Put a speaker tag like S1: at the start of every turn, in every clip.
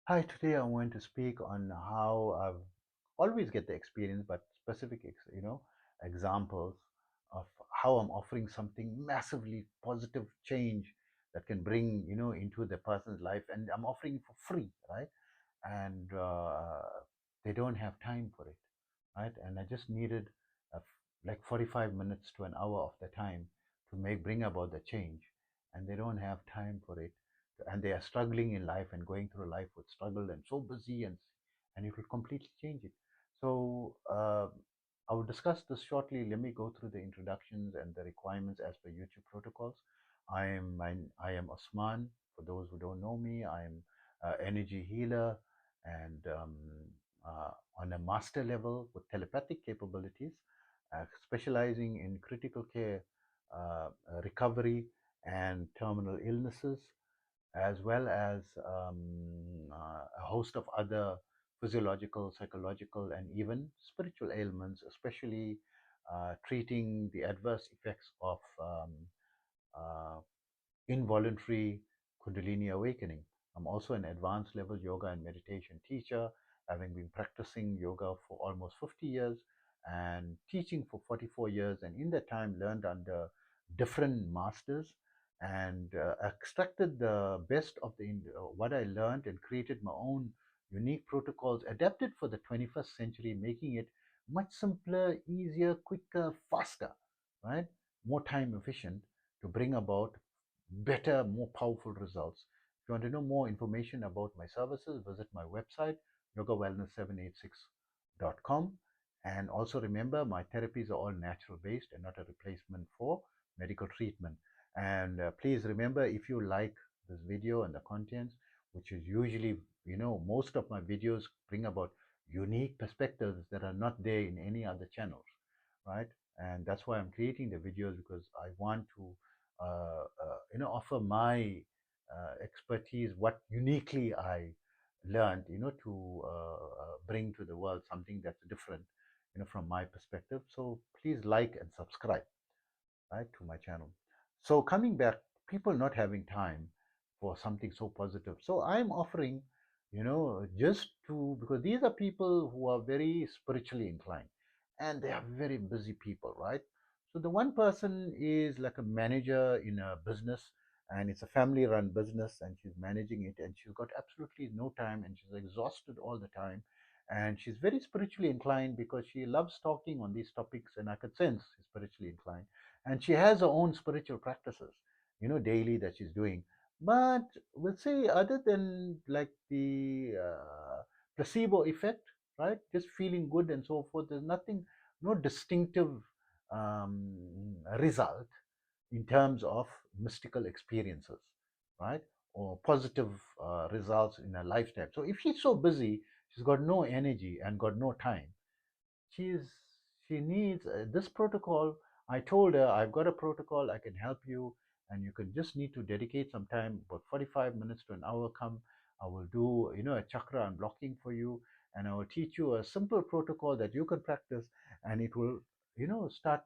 S1: Hi, today I want to speak on how I've always get the experience, but specific, examples of how I'm offering something massively positive change that can bring, into the person's life, and I'm offering it for free, right? And they don't have time for it, right? And I just needed like 45 minutes to an hour of the time to bring about the change, and they don't have time for it, and they are struggling in life and going through life with struggle and so busy, and it will completely change it. So I will discuss this shortly. Let me go through the introductions and the requirements as per YouTube protocols. I am Osman. For those who don't know me, I am energy healer, and on a master level with telepathic capabilities, specializing in critical care, recovery, and terminal illnesses, as well as a host of other physiological, psychological, and even spiritual ailments, especially treating the adverse effects of uh, involuntary Kundalini awakening. I'm also an advanced level yoga and meditation teacher, having been practicing yoga for almost 50 years and teaching for 44 years. And in that time, learned under different masters and extracted the best of what I learned and created my own unique protocols adapted for the 21st century, making it much simpler, easier, quicker, faster, right? More time efficient to bring about better, more powerful results. If you want to know more information about my services, visit my website, yogawellness786.com. And also remember, my therapies are all natural based and not a replacement for medical treatment. And please remember, if you like this video and the contents, which is usually, most of my videos bring about unique perspectives that are not there in any other channels, right? And that's why I'm creating the videos, because I want to offer my expertise, what uniquely I learned, to bring to the world something that's different, from my perspective. So please like and subscribe, right, to my channel. So coming back, people not having time for something so positive. So I'm offering, just to, because these are people who are very spiritually inclined and they are very busy people, right? So the one person is like a manager in a business, and it's a family run business, and she's managing it, and she's got absolutely no time, and she's exhausted all the time, and she's very spiritually inclined because she loves talking on these topics, and I could sense she's spiritually inclined, and she has her own spiritual practices, daily, that she's doing. But we'll say, other than like the placebo effect, right, just feeling good and so forth, there's nothing, no distinctive result in terms of mystical experiences, right, or positive results in her lifetime. So if she's so busy, she's got no energy and got no time, she's she needs this protocol. I told her, I've got a protocol, I can help you, and you can just need to dedicate some time, about 45 minutes to an hour. Come, I will do, a chakra unblocking for you, and I will teach you a simple protocol that you can practice, and it will, start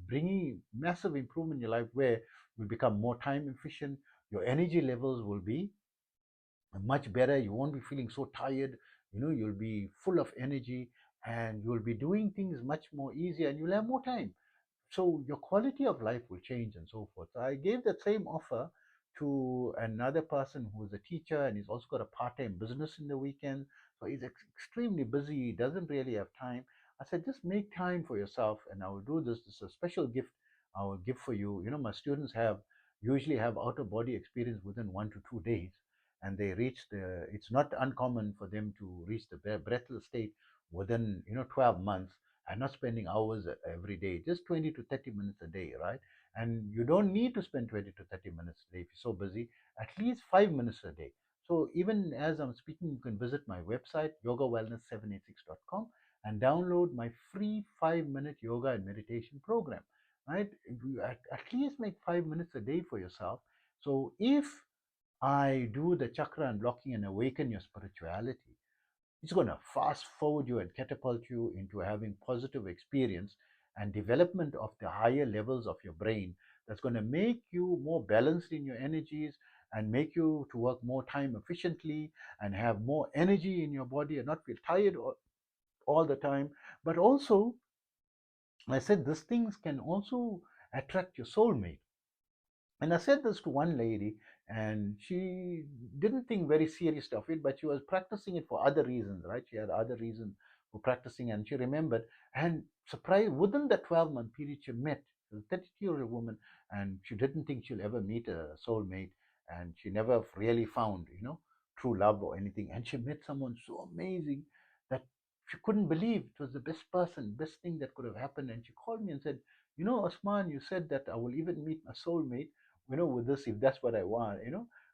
S1: bringing massive improvement in your life, where you'll become more time efficient, your energy levels will be much better. You won't be feeling so tired. You'll be full of energy, and you'll be doing things much more easier, and you'll have more time. So your quality of life will change and so forth. So I gave that same offer to another person who is a teacher, and he's also got a part-time business in the weekend. So he's extremely busy. He doesn't really have time. I said, just make time for yourself, and I will do this. This is a special gift I will give for you. My students usually have out of body experience within 1 to 2 days, and they reach the. It's not uncommon for them to reach the breathless state within 12 months, and not spending hours every day, just 20 to 30 minutes a day, right? And you don't need to spend 20 to 30 minutes a day if you're so busy, at least 5 minutes a day. So even as I'm speaking, you can visit my website, yogawellness786.com, and download my free 5-minute yoga and meditation program, right? You at least make 5 minutes a day for yourself. So if I do the chakra unblocking and awaken your spirituality, it's going to fast forward you and catapult you into having positive experience and development of the higher levels of your brain, that's going to make you more balanced in your energies, and make you to work more time efficiently and have more energy in your body and not feel tired all the time. But also, I said these things can also attract your soulmate. And I said this to one lady, and she didn't think very seriously of it, but she was practicing it for other reasons, right? She had other reasons for practicing, and she remembered. And surprised, within the 12-month period, she met a 32-year-old woman, and she didn't think she'll ever meet a soulmate, and she never really found, true love or anything. And she met someone so amazing that she couldn't believe it was the best person, best thing that could have happened. And she called me and said, Osman, you said that I will even meet my soulmate, with this, if that's what I want,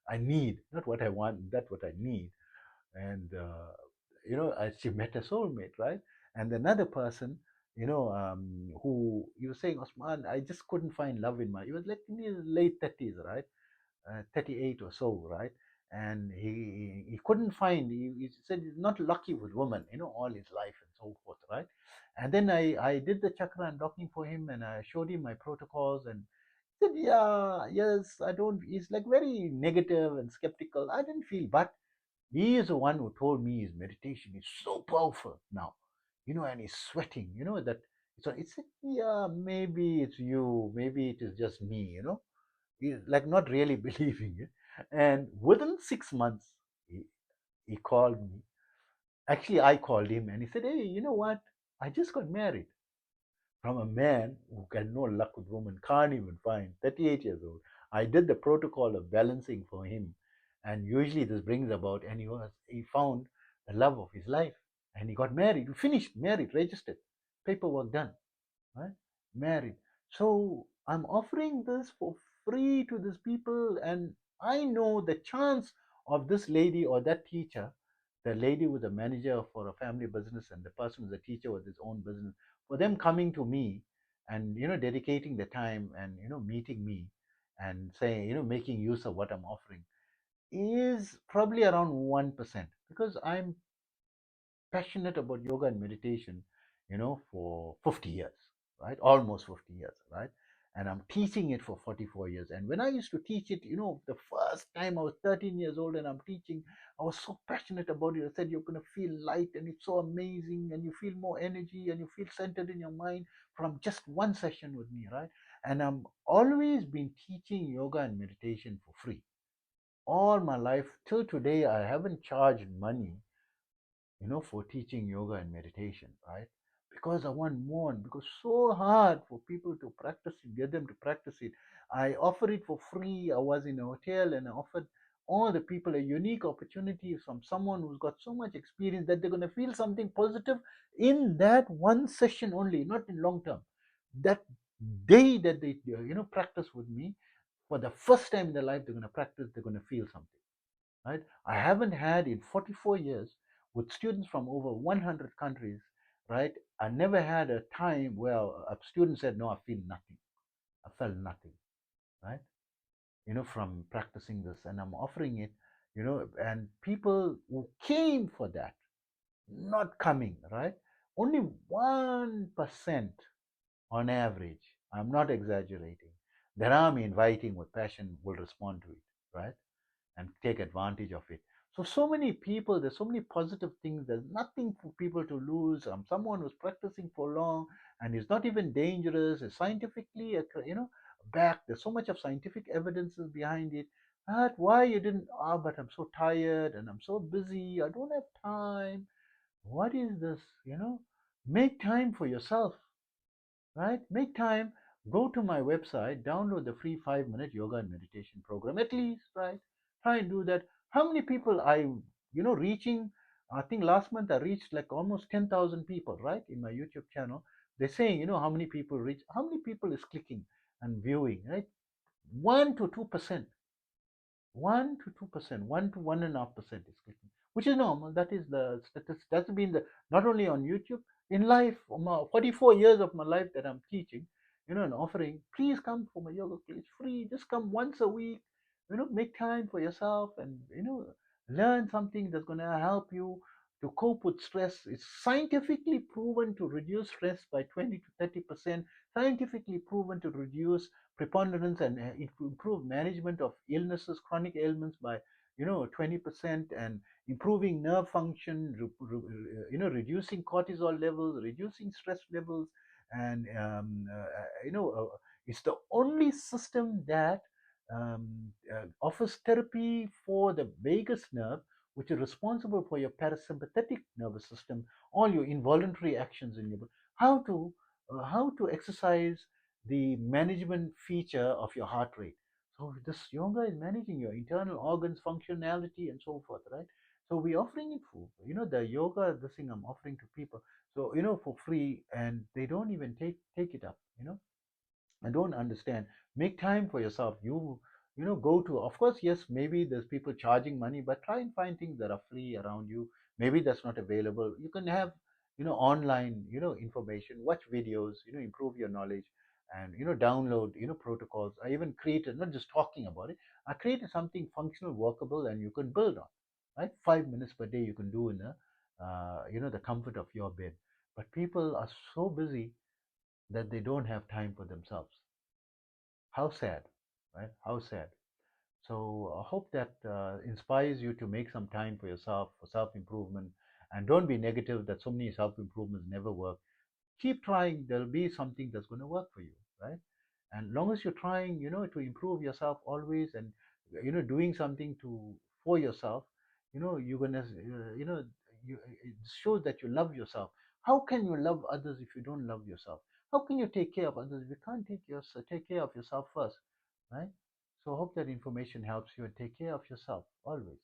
S1: I need, not what I want, that's what I need. And she met a soulmate, right? And another person, who you were saying, Osman, I just couldn't find love in my, he was like in his late 30s, right? 38 or so, right? And he couldn't find, he said he's not lucky with women, all his life and so forth, right? And then I did the chakra unlocking for him, and I showed him my protocols, and he said, yeah, yes, I don't, he's like very negative and skeptical. I didn't feel, but he is the one who told me his meditation is so powerful now, and he's sweating, that. So it said, yeah, maybe it's you, maybe it is just me, he's like not really believing it. And within 6 months, he called me. Actually, I called him, and he said, hey, you know what? I just got married from a man who had no luck with women, can't even find, 38 years old. I did the protocol of balancing for him. And usually this brings about, and he found the love of his life. And he got married, finished, married, registered, paperwork done, right? Married. So I'm offering this for free to these people, and I know the chance of this lady or that teacher, the lady with a manager for a family business and the person who's a teacher with his own business, for them coming to me and dedicating the time and meeting me and saying, making use of what I'm offering, is probably around 1%, because I'm passionate about yoga and meditation, for 50 years, right? Almost 50 years, right? And I'm teaching it for 44 years. And when I used to teach it, the first time I was 13 years old and I'm teaching, I was so passionate about it. I said, you're going to feel light and it's so amazing and you feel more energy and you feel centered in your mind from just one session with me, right? And I'm always been teaching yoga and meditation for free. All my life till today, I haven't charged money, for teaching yoga and meditation, right? Because I want more, and because so hard for people to practice it, get them to practice it. I offer it for free. I was in a hotel and I offered all the people a unique opportunity from someone who's got so much experience that they're going to feel something positive in that one session only, not in long term. That day that they practice with me, for the first time in their life, they're going to practice, they're going to feel something, right? I haven't had in 44 years with students from over 100 countries, right? I never had a time where a student said, no, I feel nothing. I felt nothing, right? From practicing this, and I'm offering it, and people who came for that, not coming, right? Only 1% on average, I'm not exaggerating, that I'm inviting with passion will respond to it, right? And take advantage of it. So many people, there's so many positive things. There's nothing for people to lose. Someone who's practicing for long and is not even dangerous, is scientifically, backed. There's so much of scientific evidences behind it. But why you didn't? Ah, but I'm so tired and I'm so busy. I don't have time. What is this? Make time for yourself, right? Make time, go to my website, download the free 5-minute yoga and meditation program, at least, right? Try and do that. How many people reaching? I think last month I reached like almost 10,000 people, right? In my YouTube channel. They're saying, how many people reach, how many people is clicking and viewing, right? 1 to 2%. 1 to 2%, 1 to 1.5% is clicking, which is normal. That is the statistics. That's been the, not only on YouTube, in life, 44 years of my life that I'm teaching, and offering. Please come for my yoga class, free. Just come once a week. Make time for yourself and learn something that's going to help you to cope with stress. It's scientifically proven to reduce stress by 20 to 30%, scientifically proven to reduce preponderance and improve management of illnesses, chronic ailments by 20%, and improving nerve function, reducing cortisol levels, reducing stress levels, and it's the only system that offers therapy for the vagus nerve, which is responsible for your parasympathetic nervous system, all your involuntary actions in your body. How to exercise the management feature of your heart rate. So this yoga is managing your internal organs, functionality, and so forth, right? So we're offering it for the yoga. This thing I'm offering to people, so for free, and they don't even take it up. I don't understand. Make time for yourself. Go to, of course, yes, maybe there's people charging money, but try and find things that are free around you. Maybe that's not available. You can have, online, information, watch videos, improve your knowledge, and download, protocols. I even created, not just talking about it, I created something functional, workable, and you can build on, right? 5 minutes per day you can do in the comfort of your bed. But people are so busy that they don't have time for themselves. How sad, right? How sad. So I hope that inspires you to make some time for yourself, for self improvement, and don't be negative that so many self improvements never work. Keep trying. There'll be something that's going to work for you, right? And long as you're trying, to improve yourself always, and doing something for yourself, you're gonna, it shows that you love yourself. How can you love others if you don't love yourself? How can you take care of others if you can't take care of yourself first, right? So I hope that information helps you, and take care of yourself always.